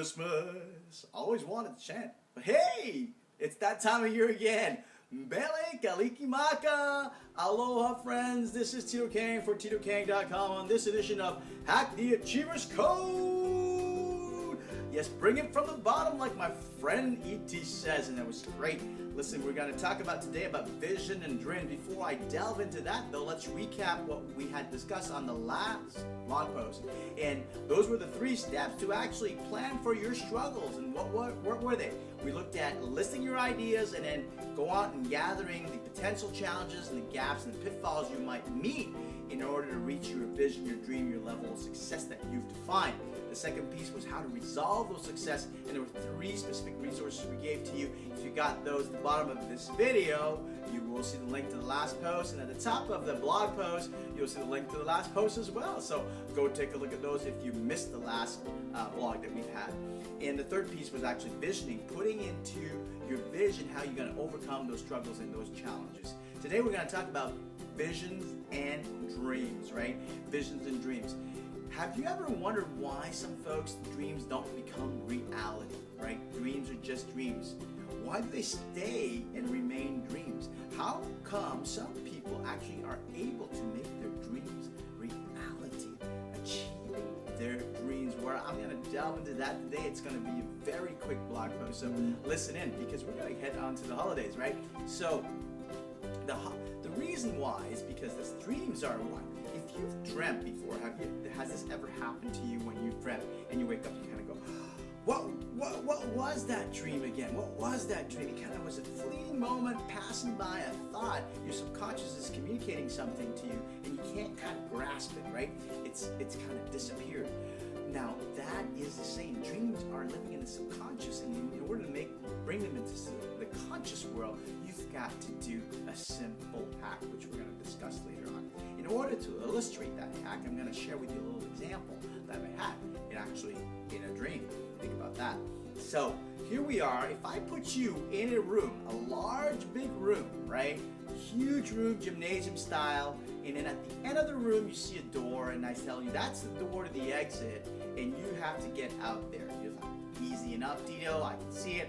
Christmas. Always wanted to chant, but hey, it's that time of year again. Bele Kalikimaka. Aloha friends, this is Tito Kang for TitoKang.com on this edition of Hack the Achiever's Code. Yes, bring it from the bottom like my friend E.T. says, and that was great. Listen, we're going to talk about today about vision and dream. Before I delve into that though, let's recap what we had discussed on the last blog post. And those were the 3 steps to actually plan for your struggles. And what were they? We looked at listing your ideas and then go out and gathering the potential challenges and the gaps and the pitfalls you might meet in order to reach your vision, your dream, your level of success that you've defined. The second piece was how to resolve those success, and there were 3 specific resources we gave to you. If you got those at the bottom of this video, you will see the link to the last post, and at the top of the blog post, you'll see the link to the last post as well. So go take a look at those if you missed the last blog that we've had. And the third piece was actually visioning, putting into your vision how you're going to overcome those struggles and those challenges. Today we're going to talk about visions and dreams, right? Visions and dreams. Have you ever wondered why some folks' dreams don't become reality, right? Dreams are just dreams. Why do they stay and remain dreams? How come some people actually are able to make their dreams reality, achieving their dreams? Where I'm going to delve into that today. It's going to be a very quick blog post, so listen in because we're going to head on to the holidays, right? So the reason why is because these dreams are one. If you've dreamt before, has this ever happened to you when you've dreamt and you wake up, you kind of go, what was that dream again? What was that dream? It kind of was a fleeting moment, passing by a thought. Your subconscious is communicating something to you and you can't kind of grasp it, right? It's kind of disappeared. Now that is the same. Dreams are living in the subconscious, and in order to bring them into the conscious world, you've got to do a simple hack, which we're going to discuss later on. In order to illustrate that hack, I'm going to share with you a little example that I had in a dream. Think about that. So here we are. If I put you in a room, a large, big room, right? Huge room, gymnasium style, and then at the end of the room you see a door, and I tell you that's the door to the exit, and you have to get out there. You're like, easy enough, Tito, I can see it.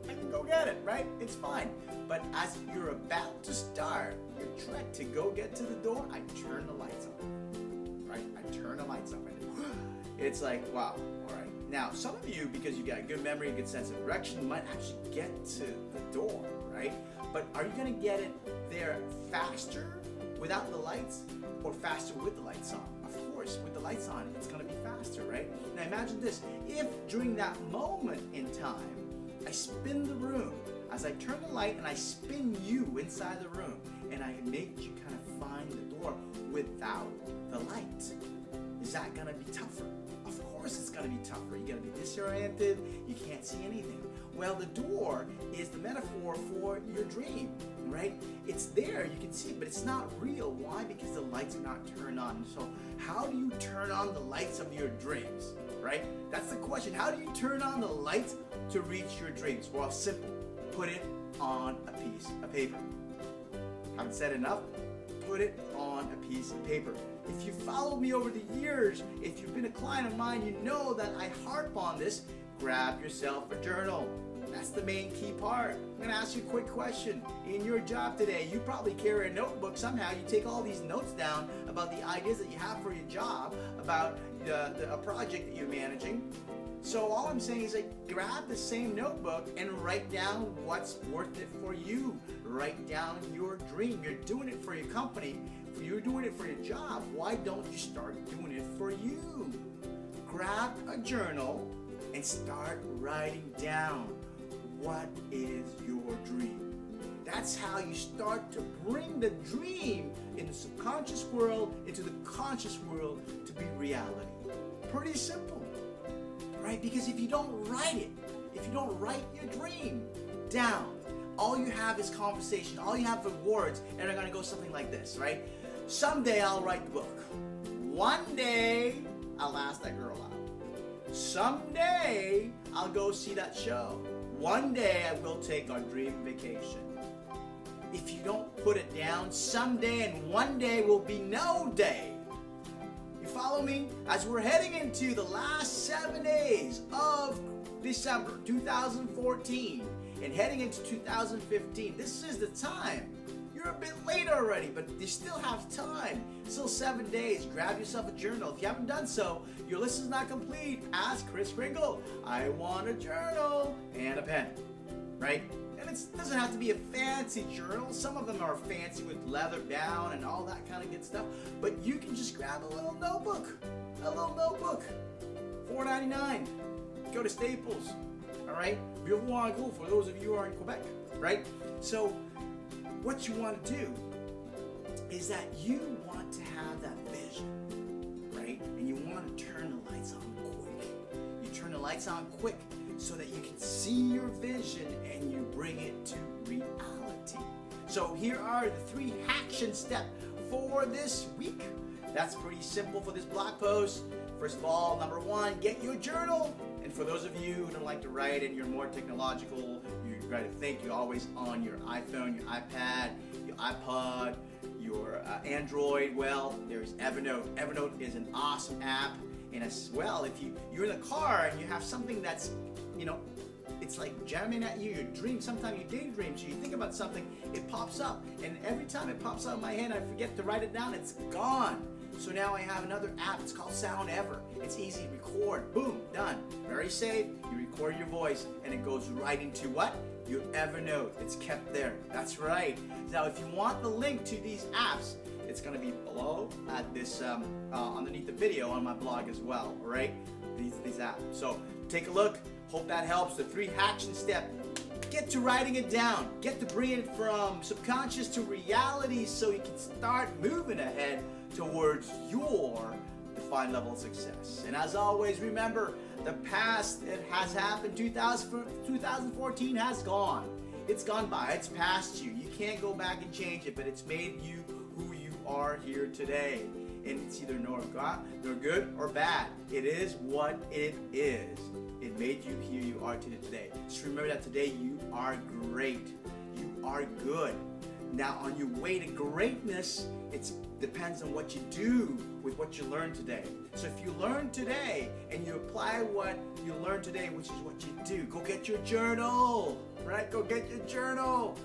I can go get it, right? It's fine. But as you're about to start your trek to go get to the door, I turn the lights on, right? I turn the lights on. It's like, wow, all right. Now, some of you, because you got a good memory, a good sense of direction, might actually get to the door, right? But are you going to get it there faster without the lights or faster with the lights on? Of course, with the lights on, it's going to be faster, right? Now imagine this. If during that moment in time, I spin the room, as I turn the light and I spin you inside the room, and I make you kind of find the door without the light, is that going to be tougher? Of course it's going to be tougher. You're going to be disoriented. You can't see anything. Well, the door is the metaphor for your dream, right? It's there. You can see it, but it's not real. Why? Because the lights are not turned on. So how do you turn on the lights of your dreams, right? That's the question. How do you turn on the lights to reach your dreams? Well, simple. Put it on a piece of paper. Haven't said enough? Put it on a piece of paper. If you followed me over the years, if you've been a client of mine, you know that I harp on this. Grab yourself a journal. That's the main key part. I'm going to ask you a quick question. In your job today, you probably carry a notebook somehow. You take all these notes down about the ideas that you have for your job, about a project that you're managing. So all I'm saying is like, grab the same notebook and write down what's worth it for you. Write down your dream. You're doing it for your company. You're doing it for your job. Why don't you start doing it for you? Grab a journal and start writing down what is your dream. That's how you start to bring the dream in the subconscious world into the conscious world to be reality. Pretty simple. Right? Because if you don't write it, if you don't write your dream down, all you have is conversation, all you have are words, and they're going to go something like this, right? Someday I'll write the book. One day I'll ask that girl out. Someday I'll go see that show. One day I will take our dream vacation. If you don't put it down, someday and one day will be no day. You follow me? As we're heading into the last 7 days of December 2014 and heading into 2015, this is the time. You're a bit late already, but you still have time. Still 7 days. Grab yourself a journal. If you haven't done so, your list is not complete. Ask Chris Kringle, I want a journal and a pen, right? And it doesn't have to be a fancy journal. Some of them are fancy with leather bound and all that kind of good stuff. But you can just grab a little notebook. $4.99. Go to Staples. All right? For those of you who are in Quebec, right? So what you want to do is that you want to have that vision, right? And you want to turn the lights on quick. You turn the lights on quick so that you can see your vision and you bring it to reality. So here are the 3 action steps for this week. That's pretty simple for this blog post. First of all, number 1, get your journal. And for those of you who don't like to write and you're more technological, you got to think you're always on your iPhone, your iPad, your iPod, your Android. Well, there's Evernote. Evernote is an awesome app. And as well, if you're in a car and you have something that's, it's like jamming at you, your dream, sometimes you daydream, so you think about something, it pops up. And every time it pops out of my head, I forget to write it down, it's gone. So now I have another app, it's called Sound Ever. It's easy, record, boom, done. Very safe, you record your voice and it goes right into what? Your Evernote. It's kept there. That's right. Now if you want the link to these apps, it's going to be below at this, underneath the video on my blog as well, all right? These apps. So take a look. Hope that helps. The 3 action steps. Get to writing it down. Get to bring it from subconscious to reality so you can start moving ahead towards your defined level of success. And as always, remember, the past, it has happened. 2014 has gone. It's gone by. It's past you. You can't go back and change it, but it's made you who you are here today. And it's either nor good or bad. It is what it is. It made you here you are today. Just remember that today you are great. You are good. Now on your way to greatness, it depends on what you do with what you learned today. So if you learn today and you apply what you learned today, which is what you do, go get your journal, right? Go get your journal.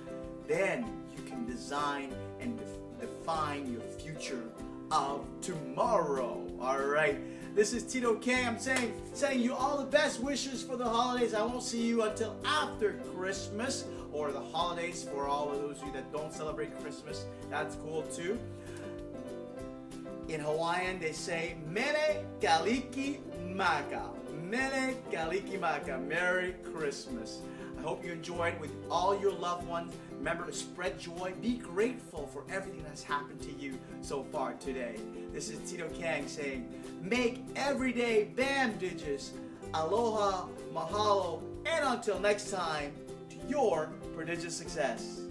Then you can design and define your future of tomorrow. All right. This is Tito K. I'm sending you all the best wishes for the holidays. I won't see you until after Christmas or the holidays for all of those of you that don't celebrate Christmas. That's cool too. In Hawaiian, they say Mele Kaliki Maka. Mele Kaliki Maka. Merry Christmas. I hope you enjoyed with all your loved ones. Remember to spread joy. Be grateful for everything that's happened to you so far today. This is Tito Kang saying, make every day BAMDIGIOUS. Aloha, mahalo, and until next time, to your prodigious success.